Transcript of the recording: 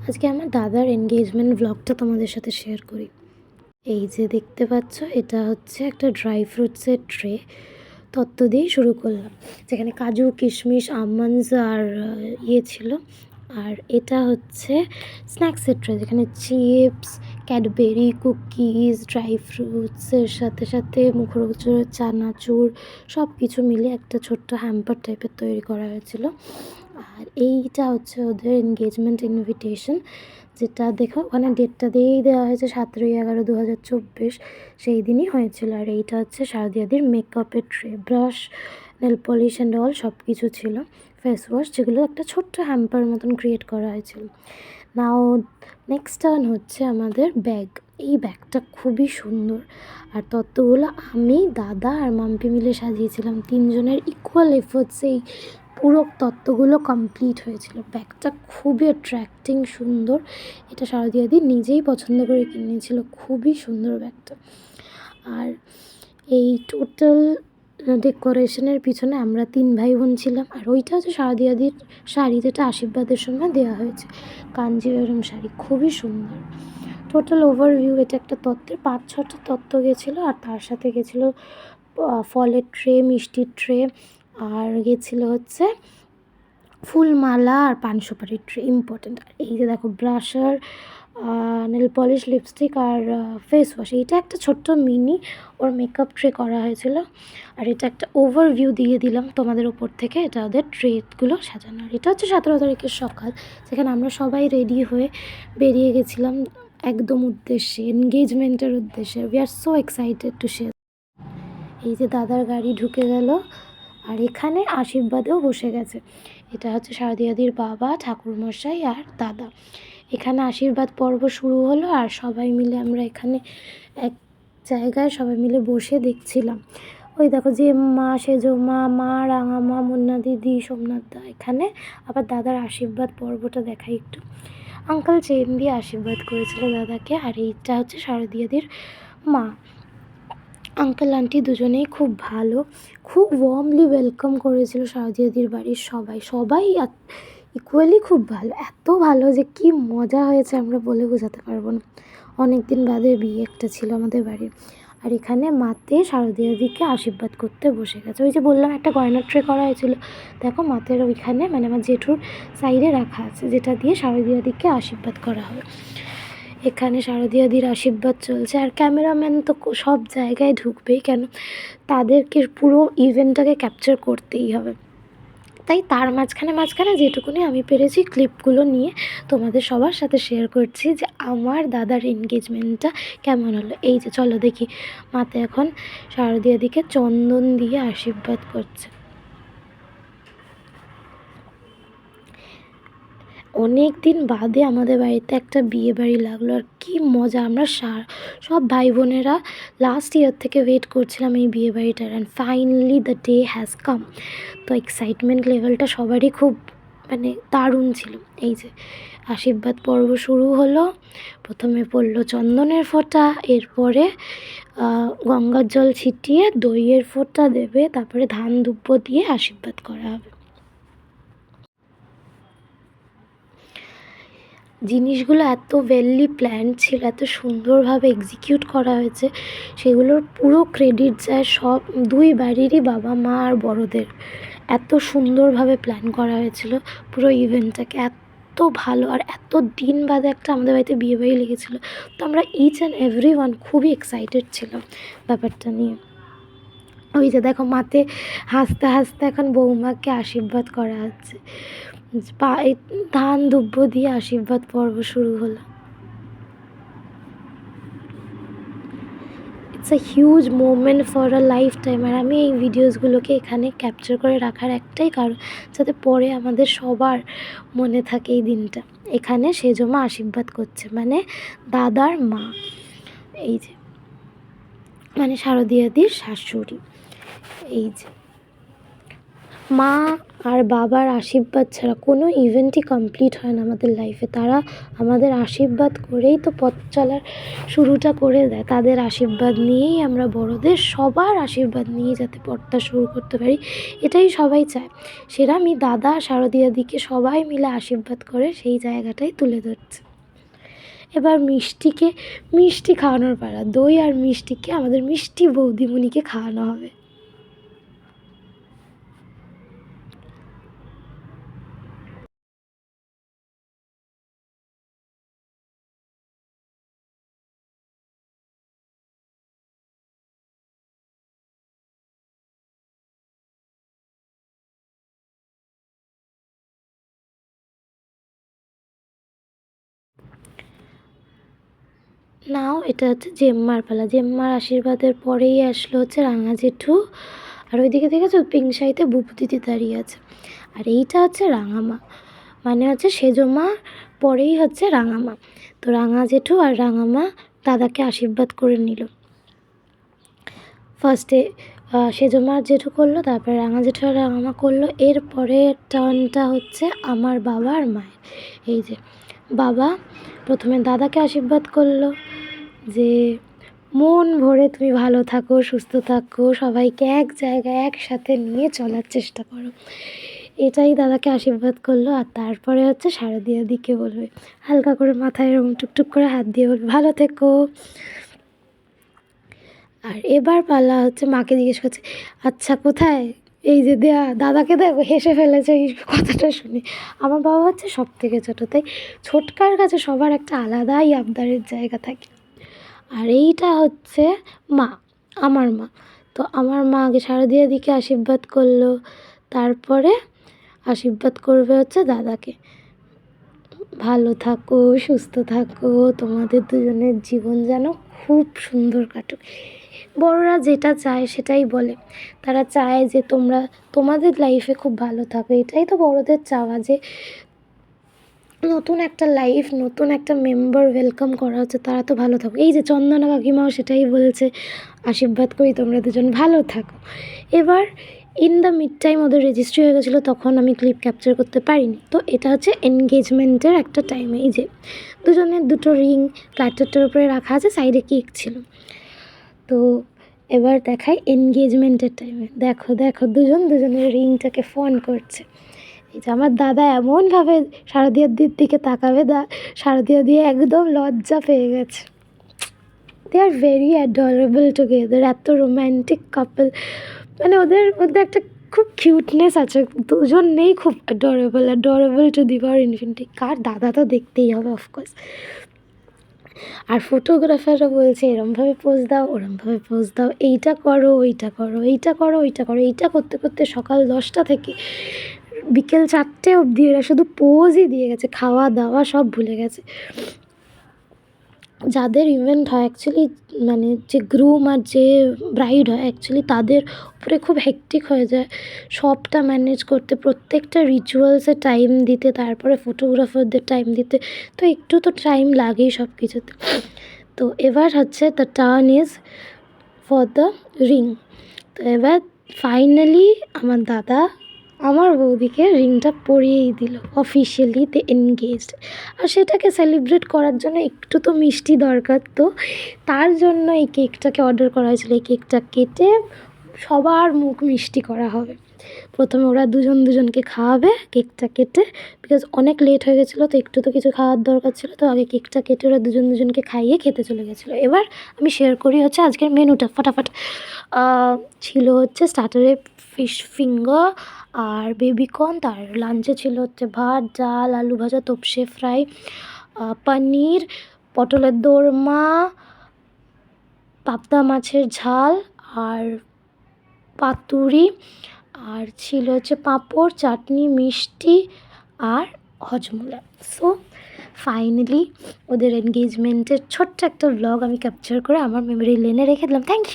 আজকে আমার দাদার এনগেজমেন্ট ব্লগটা তোমাদের সাথে শেয়ার করি। এই যে দেখতে পাচ্ছ, এটা হচ্ছে একটা ড্রাই ফ্রুটসের ট্রে। তত্ত্ব দিয়েই শুরু করলাম, যেখানে কাজু, কিশমিশ, আমন্ডস আর ছিল। আর এটা হচ্ছে স্ন্যাক্সের ট্রে, যেখানে চিপস, ক্যাডবেরি, কুকিজ, ড্রাই ফ্রুটসের সাথে সাথে মুখরোচক চানাচুর সব কিছু মিলে একটা ছোট্ট হ্যাম্পার টাইপের তৈরি করা হয়েছিল। আর এইটা হচ্ছে ওদের এনগেজমেন্ট ইনভিটেশন, যেটা দেখো ওখানে ডেটটা দিয়েই দেওয়া হয়েছে 17/11/2024, সেই দিনই হয়েছিল। আর এইটা হচ্ছে শারদিয়াদির মেকআপের tray, brush, nail polish and all সব কিছু ছিল, ফেস ওয়াশ, যেগুলো একটা ছোট্ট হ্যাম্পার মতন ক্রিয়েট করা হয়েছিল। নাও নেক্সট টার্ন হচ্ছে আমাদের ব্যাগ। এই ব্যাগটা খুবই সুন্দর, আর তত্ত্বগুলো আমি, দাদা আর মাম্পি মিলে সাজিয়েছিলাম। তিনজনের ইকুয়াল এফোর্টসে এই পুরো তত্ত্বগুলো কমপ্লিট হয়েছিল। ব্যাগটা খুবই অ্যাট্রাক্টিং, সুন্দর। এটা শারদিয়াদি নিজেই পছন্দ করে কিনেছিল, খুবই সুন্দর ব্যাগটা। আর এই টোটাল ডেকোরেশনের পিছনে আমরা 3 ভাই বোন ছিলাম। আর ওইটা হচ্ছে শারদিয়াদির শাড়ি, যেটা আশীর্বাদের সময় দেওয়া হয়েছে, কাঞ্জিভরম শাড়ি, খুবই সুন্দর। টোটাল ওভারভিউ, এটা একটা তত্ত্বের 5-6টা তত্ত্ব গেছিলো, আর তার সাথে গেছিলো ফলের ট্রে, মিষ্টির ট্রে, আর গেছিলো হচ্ছে ফুলমালা আর পান সুপারির ট্রে, ইম্পর্টেন্ট। আর এই যে দেখো ব্রাশার, নেল পলিশ, লিপস্টিক আর ফেস ওয়াশ, এইটা একটা ছোট্ট মিনি ওর মেকআপ ট্রে করা হয়েছিল। আর এটা একটা ওভারভিউ দিয়ে দিলাম তোমাদের ওপর থেকে, এটা ওদের ট্রেগুলো সাজানো। আর এটা হচ্ছে 17 তারিখের সকাল, যেখানে আমরা সবাই রেডি হয়ে বেরিয়ে গেছিলাম একদম উদ্দেশ্যে, এনগেজমেন্টের উদ্দেশ্যে। We are so excited to share. এই যে দাদার গাড়ি ঢুকে গেল, আর এখানে আশীর্বাদেও বসে গেছে। এটা হচ্ছে শারদিয়াদির বাবা, ঠাকুরমশাই আর দাদা। এখানে আশীর্বাদ পর্ব শুরু হলো, আর সবাই মিলে আমরা এখানে এক জায়গায় সবাই মিলে বসে দেখছিলাম। ওই দেখো যে মা, সেজো মা, মা, রাঙা মা, মুন্না দিদি, সোমনাথ দা। এখানে আবার দাদার আশীর্বাদ পর্বটা দেখাই একটু। আঙ্কেল চেন দিয়ে আশীর্বাদ করেছিল দাদাকে। আর এইটা হচ্ছে শারদিয়াদির মা। আঙ্কেল আন্টি দুজনেই খুব ভালো, খুব ওয়ার্মলি ওয়েলকাম করেছিল শারদিয়াদির বাড়ির সবাই ইকুয়ালি খুব ভালো, এত ভালো যে কি মজা হয়েছে আমরা বলে বোঝাতে পারবো না। অনেক দিন বাদে বিয়ে একটা ছিল আমাদের বাড়ির। আর এখানে মাতে শারদিয়াদিকে আশীর্বাদ করতে বসে গেছে। ওই যে বললাম একটা গয়নার ট্রে করা হয়েছিল, দেখো মাতের ওইখানে, মানে আমার জেঠুর সাইডে রাখা আছে, যেটা দিয়ে শারদিয়াদিকে আশীর্বাদ করা হবে। এখানে শারদিয়াদির আশীর্বাদ চলছে, আর ক্যামেরাম্যান তো সব জায়গায় ঢুকবেই, কেন তাদেরকে পুরো ইভেন্টটাকে ক্যাপচার করতেই হবে। তাই তার মাঝখানে যেটুকুনি আমি পেরেছি ক্লিপগুলো নিয়ে তোমাদের সবার সাথে শেয়ার করছি, যে আমার দাদার এনগেজমেন্টটা কেমন হলো। এই যে চলো দেখি, মাতে এখন শারদিয়াদিকে চন্দন দিয়ে আশীর্বাদ করছে। অনেক দিন বাদে আমাদের বাড়িতে একটা বিয়ে বাড়ি লাগলো, আর কি মজা। আমরা সব ভাই বোনেরা লাস্ট ইয়ার থেকে ওয়েট করছিলাম এই বিয়ে বাড়িটার, and finally the day has come. তো এক্সাইটমেন্ট লেভেলটা সবারই খুব মানে দারুণ ছিল। এই যে আশীর্বাদ পর্ব শুরু হলো, প্রথমে পড়লো চন্দনের ফোঁটা, এরপরে গঙ্গার জল ছিটিয়ে দইয়ের ফোঁটা দেবে, তারপরে ধান দুব্য দিয়ে আশীর্বাদ করা হবে। জিনিসগুলো এত ওয়েললি প্ল্যান্ড ছিল, এত সুন্দরভাবে এক্সিকিউট করা হয়েছে, সেগুলোর পুরো ক্রেডিট যায় সব দুই বাড়িরই বাবা মা আর বড়দের। এত সুন্দরভাবে প্ল্যান করা হয়েছিল পুরো ইভেন্টটাকে, এত ভালো। আর এত দিন বাদে একটা আমাদের বাড়িতে বিয়েবাড়ি লেগেছিলো, তো আমরা ইচ অ্যান্ড এভরিওয়ান খুবই এক্সাইটেড ছিলাম ব্যাপারটা নিয়ে। ওই যে দেখো মাতে হাসতে হাসতে এখন বৌমাকে আশীর্বাদ করা হচ্ছে, ধান দুব্য দিয়ে আশীর্বাদ পর্ব শুরু হলো। It's a huge moment for a lifetime. আর আমি এই ভিডিওসগুলোকে এখানে ক্যাপচার করে রাখার একটাই কারণ, যাতে পরে আমাদের সবার মনে থাকে এই দিনটা। এখানে সেজো মা আশীর্বাদ করছে, মানে দাদার মা, এই যে মানে শারদিয়াদির শাশুড়ি। এই যে মা আর বাবার আশীর্বাদ ছাড়া কোনো ইভেন্টই কমপ্লিট হয় না আমাদের লাইফে। তারা আমাদের আশীর্বাদ করেই তো পথ চলার শুরুটা করে দেয়। তাদের আশীর্বাদ নিয়েই আমরা বড়দের সবার আশীর্বাদ নিয়ে যাতে পথটা শুরু করতে পারি, এটাই সবাই চায়। সেটা আমি দাদা শারদিয়াদিকে সবাই মিলে আশীর্বাদ করে সেই জায়গাটাই তুলে ধরছে। এবার মিষ্টি খাওয়ানোর পালা। দই আর মিষ্টিকে আমাদের মিষ্টি বৌদিমণিকে খাওয়ানো হবে। নাও এটা হচ্ছে জেম্মার পালা। জেম্মার আশীর্বাদের পরেই আসলো হচ্ছে রাঙা জেঠু, আর ওইদিকে দেখেছো পিঙ্ক শাড়িতে বুবু দিদি দাঁড়িয়ে আছে। আর এইটা হচ্ছে রাঙামা, মানে হচ্ছে সেজমা পরেই হচ্ছে রাঙামা। তো রাঙা জেঠু আর রাঙামা দাদাকে আশীর্বাদ করে নিল। ফার্স্টে সেজমা আর জেঠু করলো, তারপরে রাঙা জেঠু আর রাঙামা করলো। এরপরে টার্নটা হচ্ছে আমার বাবা আর মায়ের। এই যে বাবা প্রথমে দাদাকে আশীর্বাদ করলো যে মন ভরে তুমি ভালো থাকো, সুস্থ থাকো, সবাইকে এক জায়গায় একসাথে নিয়ে চলার চেষ্টা করো, এটাই দাদাকে আশীর্বাদ করলো। আর তারপরে হচ্ছে শারদিয়াদিকে বলবে, হালকা করে মাথায় এরকম টুকটুক করে হাত দিয়ে বলবে ভালো থেকো। আর এবার পালা হচ্ছে মাকে জিজ্ঞেস করছে, আচ্ছা কোথায়, এই যে দাদাকে দেখো হেসে ফেলেছে এই কথাটা শুনে। আমার বাবা হচ্ছে সব থেকে ছোটো, তাই ছোটকার কাছে সবার একটা আলাদাই আবদারের জায়গা থাকে। আর এইটা হচ্ছে মা, আমার মা। তো আমার মা আগে শারদিয়াদিকে আশীর্বাদ করলো, তারপরে আশীর্বাদ করবে হচ্ছে দাদাকে, ভালো থাকো, সুস্থ থাকো, তোমাদের দুজনের জীবন যেন খুব সুন্দর কাটুক। বড়রা যেটা চায় সেটাই বলে, তারা চায় যে তোমরা তোমাদের লাইফে খুব ভালো থাকো। এটাই তো বড়দের চাওয়া, যে নতুন একটা লাইফ, নতুন একটা মেম্বার ওয়েলকাম করা হচ্ছে, তারা তো ভালো থাকো। এই যে চন্দনা কাকিমাও সেটাই বলছে, আশীর্বাদ করি তোমরা দুজন ভালো থাকো। এবার ইন দ্য মিড টাইম ওদের রেজিস্ট্রি হয়ে গেছিলো, তখন আমি ক্লিপ ক্যাপচার করতে পারিনি। তো এটা হচ্ছে এনগেজমেন্টের একটা টাইমে। এই যে দুজনের দুটো রিং প্ল্যাটারটার উপরে রাখা আছে, সাইডে কেক ছিল। তো এবার দেখাই এনগেজমেন্টের টাইমে, দেখো দেখো দুজনের রিংটাকে ফোন করছে। এই যে আমার দাদা এমনভাবে শারদিয়াদির দিকে তাকাবে, শারদিয়াদি একদম লজ্জা পেয়ে গেছে। দে আর ভেরি অ্যাডরেবল টুগেদার, এত রোম্যান্টিক কাপল, মানে ওদের মধ্যে একটা খুব কিউটনেস আছে, দুজন নেই খুব অ্যাডরেবল টু দি পাওয়ার ইনফিনিটি। কার দাদা তো দেখতেই হবে অফকোর্স। আর ফটোগ্রাফাররা বলছে এরমভাবে পোজ দাও, ওরমভাবে পোজ দাও, এইটা করো ওইটা করো, এইটা করো ওইটা করো। এইটা করতে করতে সকাল 10টা থেকে বিকেল 4টে অবধি এরা শুধু পোজই দিয়ে গেছে, খাওয়া দাওয়া সব ভুলে গেছে। যাদের ইভেন্ট হয় অ্যাকচুয়ালি, মানে যে গ্রুম আর যে ব্রাইড হয় অ্যাকচুয়ালি তাদের উপরে খুব হেক্টিক হয়ে যায় সবটা ম্যানেজ করতে, প্রত্যেকটা রিচুয়ালসে টাইম দিতে, তারপরে ফটোগ্রাফারদের টাইম দিতে, তো একটু তো টাইম লাগেই সব কিছুতে। তো এবার হচ্ছে the turn is for the ring. তো এবার ফাইনালি আমার দাদা আমার বৌদিকে রিংটা পরিয়েই দিল, অফিশিয়ালি দে এনগেজড। আর সেটাকে সেলিব্রেট করার জন্য একটু তো মিষ্টি দরকার, তো তার জন্য এই কেকটাকে অর্ডার করা হয়েছিল। এই কেকটা কেটে সবার মুখ মিষ্টি করা হবে। প্রথমে ওরা দুজনকে খাওয়াবে কেকটা কেটে, বিকজ অনেক লেট হয়ে গেছিলো, তো একটু তো কিছু খাওয়ার দরকার ছিল, তো আগে কেকটা কেটে ওরা দুজনকে খাইয়ে খেতে চলে গেছিলো। এবার আমি শেয়ার করি হচ্ছে আজকের মেনুটা ফটাফট। ছিল হচ্ছে স্টার্টারে ফিশ ফিঙ্গার আর বেবিকর্ন, তার লাঞ্চে ছিল হচ্ছে ভাত, ডাল, আলু ভাজা, তোপসে ফ্রাই, পনির, পটলের দোরমা, পাবদা মাছের ঝাল আর পাতুরি, আর ছিল হচ্ছে পাঁপড়, চাটনি, মিষ্টি আর হজমোলা। সো ফাইনালি ওদের এনগেজমেন্টের ছোট্ট একটা ব্লগ আমি ক্যাপচার করে আমার মেমোরি লেনে রেখে দিলাম। Thank you.